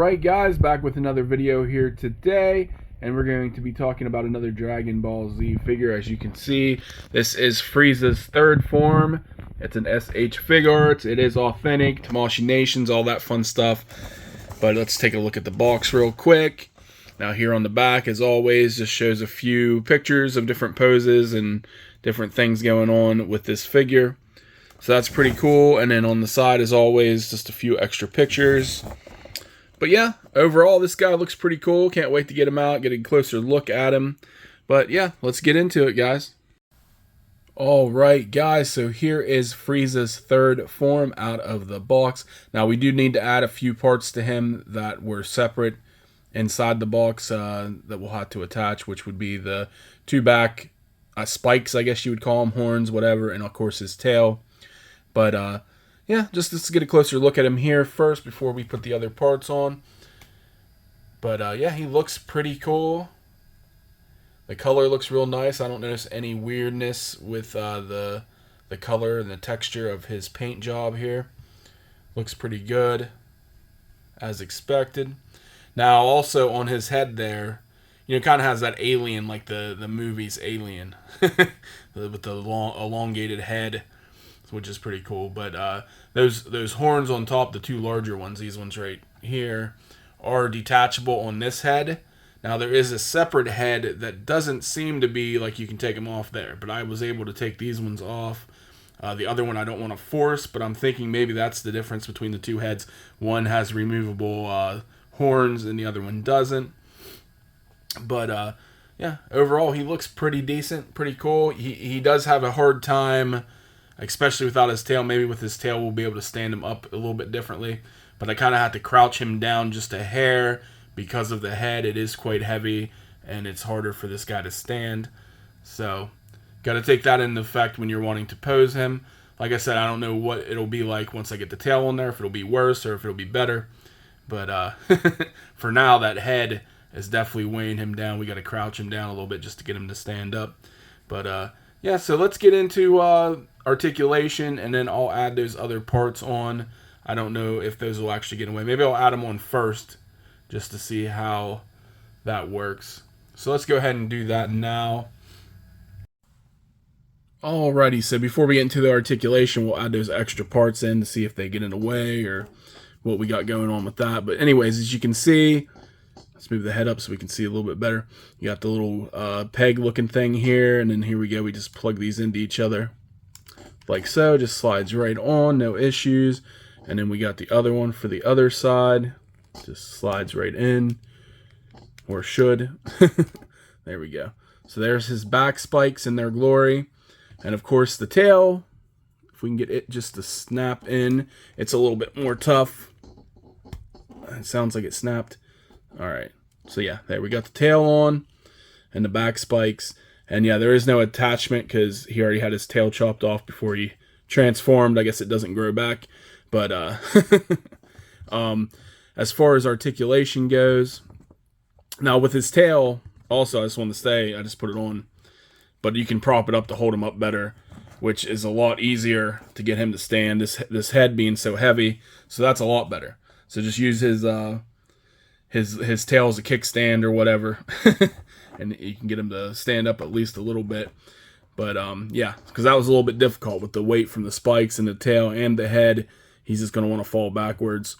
Alright guys, back with another video here today, and we're going to be talking about another Dragon Ball Z figure. As you can see, this is Frieza's third form. It's an SH figuarts. It is authentic, tamashii Nations, all that fun stuff. But let's take a look at the box real quick. Now here on the back, as always, just shows a few pictures of different poses and different things going on with this figure. So that's pretty cool. And then on the side, as always, just a few extra pictures. But yeah, overall, this guy looks pretty cool. Can't wait to get him out, get a closer look at him. But yeah, let's get into it, guys. Alright, guys, so here is Frieza's third form out of the box. Now, we do need to add a few parts to him that were separate inside the box that we'll have to attach, which would be the two back spikes, I guess you would call them, horns, whatever, and of course his tail. But yeah, just let's get a closer look at him here first before we put the other parts on. But yeah, he looks pretty cool. The color looks real nice. I don't notice any weirdness with the color and the texture of his paint job here. Looks pretty good, as expected. Now, also on his head there, you know, kind of has that alien, like the movie's Alien, with the long, elongated head, which is pretty cool. But those horns on top, the two larger ones, these ones right here, are detachable on this head. Now, there is a separate head that doesn't seem to be like you can take them off there, but I was able to take these ones off. The other one I don't want to force, but I'm thinking maybe that's the difference between the two heads. One has removable horns and the other one doesn't. But yeah, overall he looks pretty decent, pretty cool. He does have a hard time, especially without his tail. Maybe with his tail we'll be able to stand him up a little bit differently. But I kind of had to crouch him down just a hair because of the head. It is quite heavy and it's harder for this guy to stand. So got to take that into effect when you're wanting to pose him. Like I said, I don't know what it'll be like once I get the tail on there, if it'll be worse or if it'll be better. But for now, that head is definitely weighing him down. We got to crouch him down a little bit just to get him to stand up. But yeah, so let's get into articulation, and then I'll add those other parts on. I don't know if those will actually get away. Maybe I'll add them on first just to see how that works. So let's go ahead and do that now. Alrighty, so before we get into the articulation, we'll add those extra parts in to see if they get in the way or what we got going on with that. But anyways, as you can see, let's move the head up so we can see a little bit better. You got the little peg looking thing here, and then here we go. We just plug these into each other like so. Just slides right on, no issues. And then we got the other one for the other side. Just slides right in, or should. There we go. So there's his back spikes in their glory. And of course the tail, if we can get it just to snap in, it's a little bit more tough. It sounds like it snapped. Alright, so yeah, there we got the tail on and the back spikes. And yeah, there is no attachment because he already had his tail chopped off before he transformed. I guess it doesn't grow back. But as far as articulation goes, now with his tail, also I just want to say, I just put it on, but you can prop it up to hold him up better, which is a lot easier to get him to stand, this head being so heavy. So that's a lot better. So just use his tail as a kickstand or whatever, and you can get him to stand up at least a little bit. But yeah, because that was a little bit difficult with the weight from the spikes and the tail and the head. He's just going to want to fall backwards.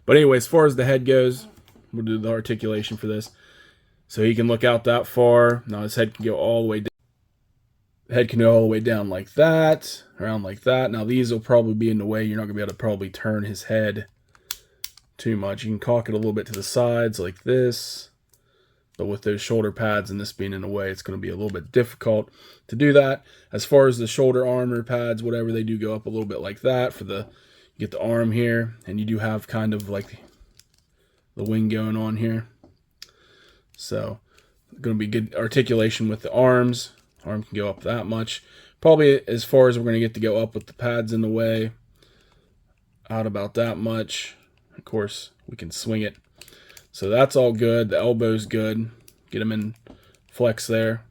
But anyway, as far as the head goes, we'll do the articulation for this. So he can look out that far. Now his head can go all the way down. The head can go all the way down like that, around like that. Now these will probably be in the way. You're not going to be able to probably turn his head too much. You can cock it a little bit to the sides like this. But with those shoulder pads and this being in the way, it's going to be a little bit difficult to do that. As far as the shoulder armor pads, whatever, they do go up a little bit like that for the... You get the arm here, and you do have kind of like the wing going on here. So, going to be good articulation with the arms. Arm can go up that much. Probably as far as we're going to get to go up with the pads in the way. Out about that much. Of course, we can swing it. So that's all good. The elbow's good. Get them in flex there.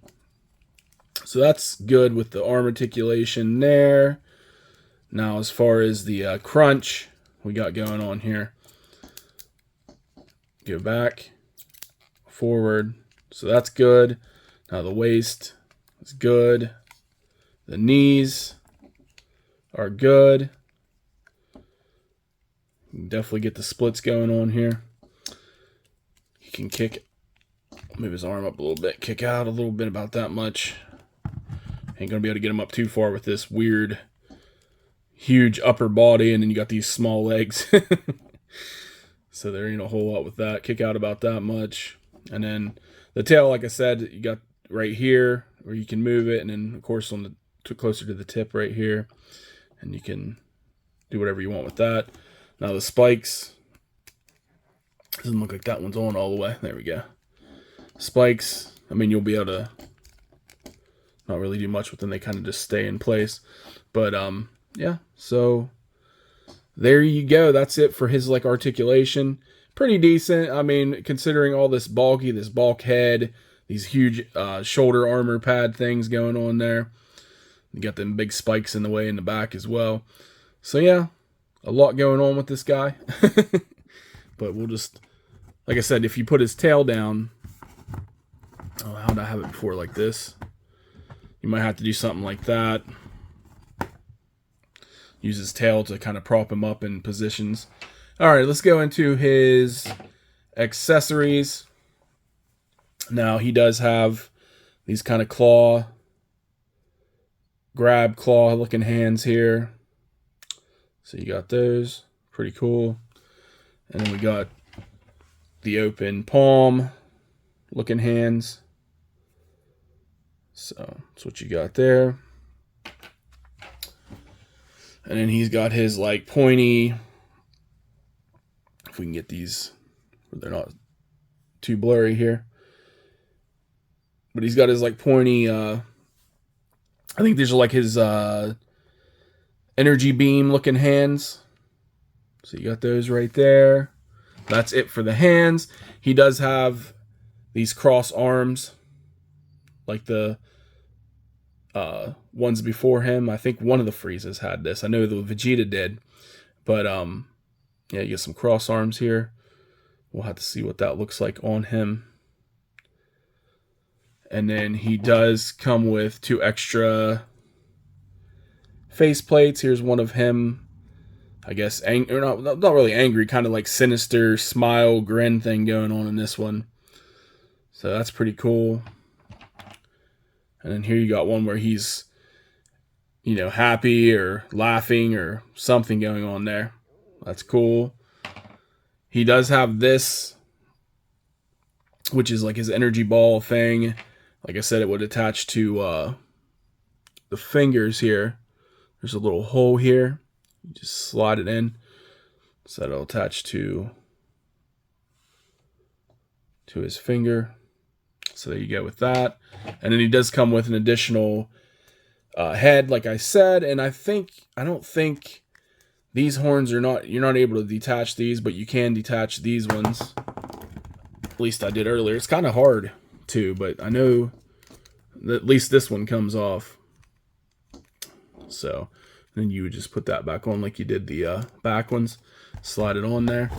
So that's good with the arm articulation there. Now, as far as the crunch we got going on here, Go back, forward. So that's good. Now the waist is good. The knees are good. You can definitely get the splits going on here. He can kick, move his arm up a little bit, kick out a little bit, about that much. Ain't gonna be able to get him up too far with this weird, huge upper body, and then you got these small legs. So there ain't a whole lot with that. Kick out about that much. And then the tail, like I said, you got right here where you can move it, and then of course on the closer to the tip right here, and you can do whatever you want with that. Now the spikes, doesn't look like that one's on all the way. There we go. Spikes, I mean, you'll be able to not really do much with them. They kind of just stay in place. But yeah, so there you go. That's it for his like articulation. Pretty decent. I mean, considering all this bulk head, these huge shoulder armor pad things going on there. You got them big spikes in the way in the back as well. So yeah, a lot going on with this guy. But we'll just, like I said, if you put his tail down, oh, how did I have it before like this? You might have to do something like that. Use his tail to kind of prop him up in positions. All right, let's go into his accessories. Now, he does have these kind of grab claw looking hands here. So you got those. Pretty cool. And then we got the open palm looking hands. So that's what you got there. And then he's got his like pointy, if we can get these where they're not too blurry here. But he's got his like pointy, I think these are like his energy beam looking hands. So you got those right there. That's it for the hands. He does have these cross arms like the ones before him. I think one of the Friezas had this. I know the Vegeta did. But yeah, you get some cross arms here. We'll have to see what that looks like on him. And then he does come with 2 extra face plates. Here's one of him, I guess, or not really angry, kind of like sinister smile, grin thing going on in this one. So that's pretty cool. And then here you got one where he's, you know, happy or laughing or something going on there. That's cool. He does have this, which is like his energy ball thing. Like I said, it would attach to the fingers here. There's a little hole here. You just slide it in. So that'll attach to his finger. So there you go with that. And then he does come with an additional head, like I said. And I don't think these horns are you're not able to detach these, but you can detach these ones. At least I did earlier. It's kind of hard too, but I know that at least this one comes off. So then you would just put that back on like you did the back ones. Slide it on there.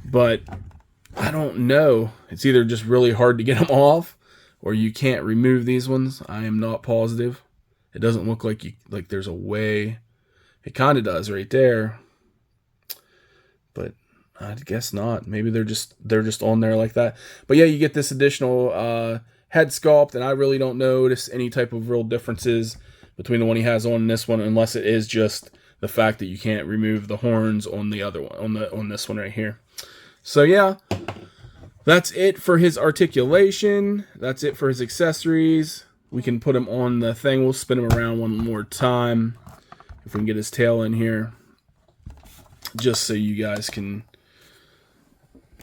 But I don't know. It's either just really hard to get them off, or you can't remove these ones. I am not positive. It doesn't look like there's a way. It kind of does right there, but I guess not. Maybe they're just on there like that. But yeah, you get this additional head sculpt, and I really don't notice any type of real differences between the one he has on and this one, unless it is just the fact that you can't remove the horns on the other one, on this one right here. So yeah, that's it for his articulation. That's it for his accessories. We can put him on the thing. We'll spin him around one more time if we can get his tail in here, just so you guys can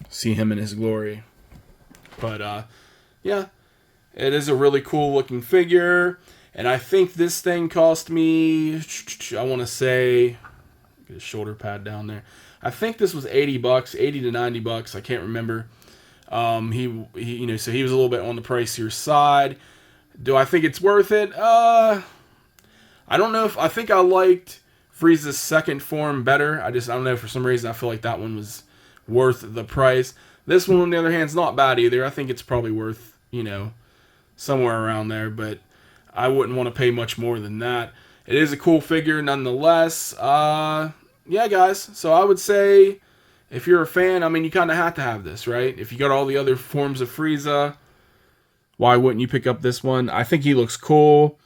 see him in his glory. But yeah, it is a really cool looking figure. And I think this thing cost me, I want to say, get a shoulder pad down there. I think this was $80, $80 to $90. I can't remember. He you know, so he was a little bit on the pricier side. Do I think it's worth it? I don't know I think I liked Frieza's second form better. I don't know, for some reason I feel like that one was worth the price. This one, on the other hand, is not bad either. I think it's probably worth, you know, somewhere around there, but I wouldn't want to pay much more than that. It is a cool figure nonetheless. Yeah, guys. So I would say, if you're a fan, I mean, you kind of have to have this, right? If you got all the other forms of Frieza, why wouldn't you pick up this one? I think he looks cool.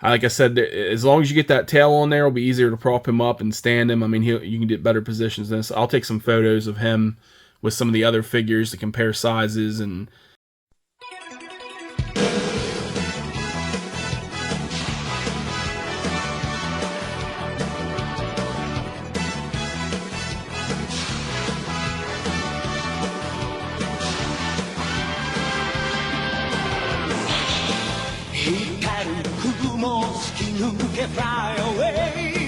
Like I said, as long as you get that tail on there, it'll be easier to prop him up and stand him. I mean, you can get better positions than this. I'll take some photos of him with some of the other figures to compare sizes and... Fly away.